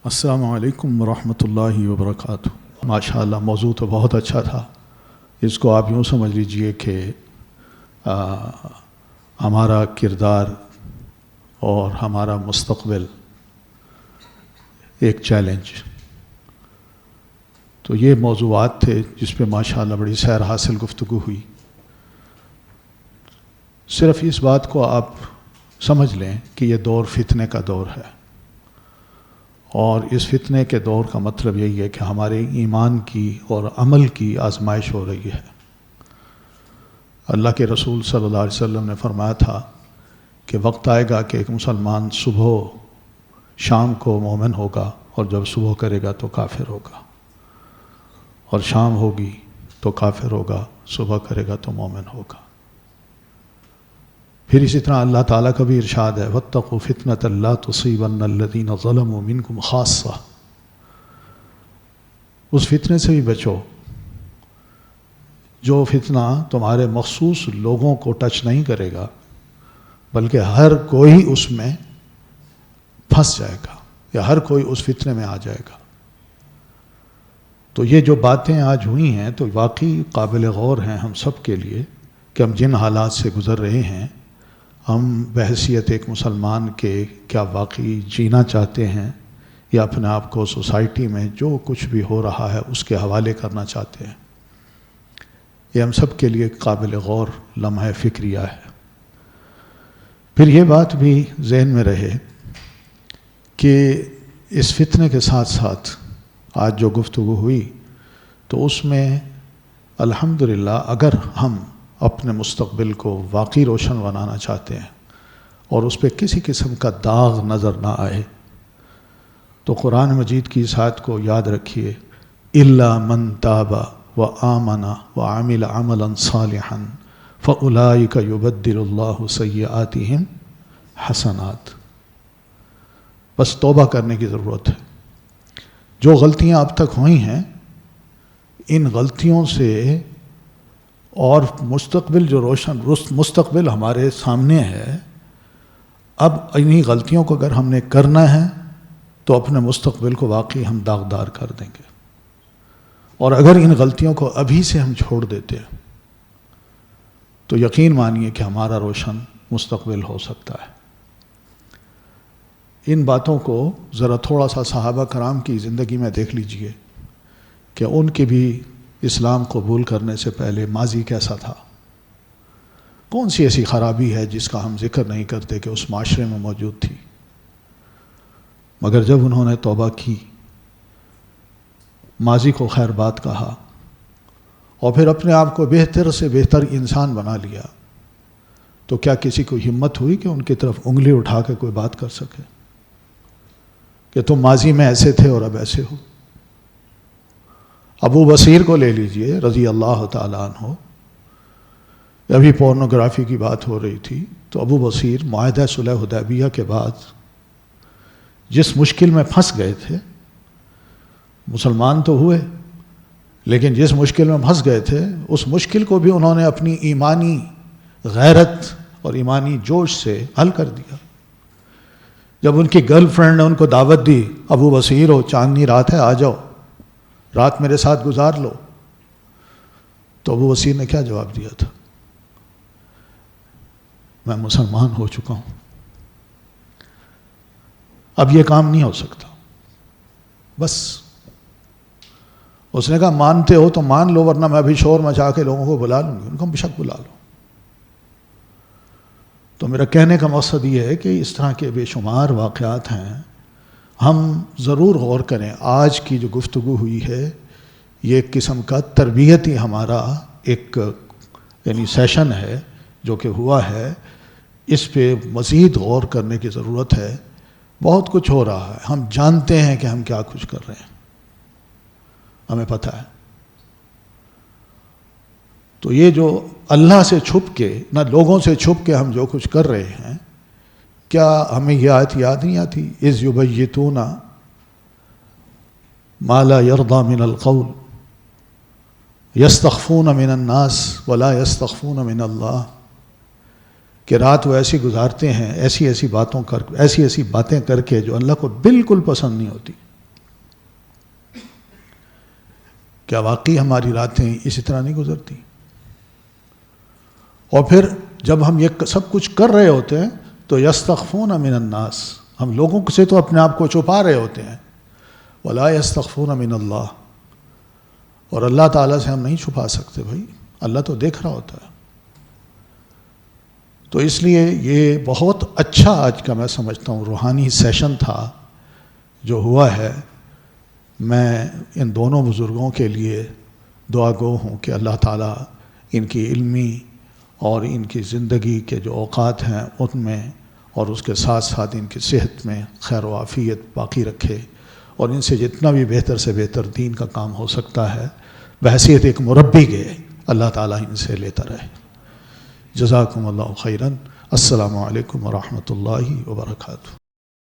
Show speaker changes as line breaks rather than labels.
السلام علیکم ورحمۃ اللہ وبرکاتہ۔ ماشاءاللہ موضوع تو بہت اچھا تھا۔ اس کو آپ یوں سمجھ لیجئے کہ ہمارا کردار اور ہمارا مستقبل ایک چیلنج، تو یہ موضوعات تھے جس پہ ماشاءاللہ بڑی سیر حاصل گفتگو ہوئی۔ صرف اس بات کو آپ سمجھ لیں کہ یہ دور فتنے کا دور ہے، اور اس فتنے کے دور کا مطلب یہی ہے کہ ہمارے ایمان کی اور عمل کی آزمائش ہو رہی ہے۔ اللہ کے رسول صلی اللہ علیہ وسلم نے فرمایا تھا کہ وقت آئے گا کہ ایک مسلمان صبح شام کو مومن ہوگا، اور جب صبح کرے گا تو کافر ہوگا، اور شام ہوگی تو کافر ہوگا، صبح کرے گا تو مومن ہوگا۔ پھر اسی طرح اللہ تعالیٰ کا بھی ارشاد ہے وَاتَّقُوا فِتْنَةً لَا تُصِيبَنَّ الَّذِينَ ظَلَمُوا مِنْكُمْ خَاصَّةً۔ اس فتنے سے بھی بچو جو فتنہ تمہارے مخصوص لوگوں کو ٹچ نہیں کرے گا، بلکہ ہر کوئی اس میں پھنس جائے گا، یا ہر کوئی اس فتنے میں آ جائے گا۔ تو یہ جو باتیں آج ہوئی ہیں تو واقعی قابل غور ہیں ہم سب کے لیے کہ ہم جن حالات سے گزر رہے ہیں، ہم بحیثیت ایک مسلمان کے کیا واقعی جینا چاہتے ہیں، یا اپنے آپ کو سوسائٹی میں جو کچھ بھی ہو رہا ہے اس کے حوالے کرنا چاہتے ہیں۔ یہ ہم سب کے لیے قابل غور لمحہ فکریہ ہے۔ پھر یہ بات بھی ذہن میں رہے کہ اس فتنے کے ساتھ ساتھ آج جو گفتگو ہوئی تو اس میں الحمدللہ اگر ہم اپنے مستقبل کو واقعی روشن بنانا چاہتے ہیں اور اس پہ کسی قسم کا داغ نظر نہ آئے، تو قرآن مجید کی اس آیت کو یاد رکھیے إِلَّا مَن تَابَ وَآمَنَ وَعَمِلَ عَمَلًا صَالِحًا فَأُولَٰئِكَ يُبَدِّلُ اللَّهُ سَيِّئَاتِهِمْ حَسَنَاتٍ۔ بس توبہ کرنے کی ضرورت ہے۔ جو غلطیاں اب تک ہوئی ہیں ان غلطیوں سے، اور مستقبل جو روشن مستقبل ہمارے سامنے ہے، اب انہی غلطیوں کو اگر ہم نے کرنا ہے تو اپنے مستقبل کو واقعی ہم داغدار کر دیں گے، اور اگر ان غلطیوں کو ابھی سے ہم چھوڑ دیتے ہیں تو یقین مانیے کہ ہمارا روشن مستقبل ہو سکتا ہے۔ ان باتوں کو ذرا تھوڑا سا صحابہ کرام کی زندگی میں دیکھ لیجئے کہ ان کی بھی اسلام قبول کرنے سے پہلے ماضی کیسا تھا، کون سی ایسی خرابی ہے جس کا ہم ذکر نہیں کرتے کہ اس معاشرے میں موجود تھی، مگر جب انہوں نے توبہ کی، ماضی کو خیر بات کہا، اور پھر اپنے آپ کو بہتر سے بہتر انسان بنا لیا، تو کیا کسی کو ہمت ہوئی کہ ان کی طرف انگلی اٹھا کے کوئی بات کر سکے کہ تم ماضی میں ایسے تھے اور اب ایسے ہو؟ ابو بصیر کو لے لیجئے رضی اللہ تعالیٰ عنہ، ابھی پورنوگرافی کی بات ہو رہی تھی تو ابو بصیر معاہدہ صلح حدیبیہ کے بعد جس مشکل میں پھنس گئے تھے، مسلمان تو ہوئے لیکن جس مشکل میں پھنس گئے تھے اس مشکل کو بھی انہوں نے اپنی ایمانی غیرت اور ایمانی جوش سے حل کر دیا۔ جب ان کی گرل فرینڈ نے ان کو دعوت دی، ابو بصیر ہو چاندنی رات ہے، آ جاؤ رات میرے ساتھ گزار لو، تو ابو بصیر نے کیا جواب دیا تھا؟ میں مسلمان ہو چکا ہوں، اب یہ کام نہیں ہو سکتا۔ بس اس نے کہا مانتے ہو تو مان لو، ورنہ میں ابھی شور مچا کے لوگوں کو بلا لوں گی۔ ان کو بے شک بلا لو۔ تو میرا کہنے کا مقصد یہ ہے کہ اس طرح کے بے شمار واقعات ہیں، ہم ضرور غور کریں۔ آج کی جو گفتگو ہوئی ہے یہ ایک قسم کا تربیتی ہمارا ایک یعنی سیشن ہے جو کہ ہوا ہے، اس پہ مزید غور کرنے کی ضرورت ہے۔ بہت کچھ ہو رہا ہے، ہم جانتے ہیں کہ ہم کیا کچھ کر رہے ہیں، ہمیں پتہ ہے۔ تو یہ جو اللہ سے چھپ کے، نہ لوگوں سے چھپ کے ہم جو کچھ کر رہے ہیں، کیا ہمیں یہ آیت یاد نہیں آتی اذ یبیتون ما لا یرضی من القول یستخفون من الناس ولا یستخفون من اللہ، کہ رات وہ ایسی گزارتے ہیں ایسی ایسی باتیں کر کے جو اللہ کو بالکل پسند نہیں ہوتی، کیا واقعی ہماری راتیں اسی طرح نہیں گزرتی؟ اور پھر جب ہم یہ سب کچھ کر رہے ہوتے ہیں تو یستخفون من الناس، ہم لوگوں سے تو اپنے آپ کو چھپا رہے ہوتے ہیں، ولا یستخفون من اللہ، اور اللہ تعالیٰ سے ہم نہیں چھپا سکتے بھائی، اللہ تو دیکھ رہا ہوتا ہے۔ تو اس لیے یہ بہت اچھا آج کا میں سمجھتا ہوں روحانی سیشن تھا جو ہوا ہے۔ میں ان دونوں بزرگوں کے لیے دعا گو ہوں کہ اللہ تعالیٰ ان کی علمی اور ان کی زندگی کے جو اوقات ہیں ان میں، اور اس کے ساتھ ساتھ ان کی صحت میں خیر و عافیت باقی رکھے، اور ان سے جتنا بھی بہتر سے بہتر دین کا کام ہو سکتا ہے بحیثیت ایک مربی کے اللہ تعالیٰ ان سے لیتا رہے۔ جزاکم اللہ خیراً۔ السلام علیکم ورحمۃ اللہ وبرکاتہ۔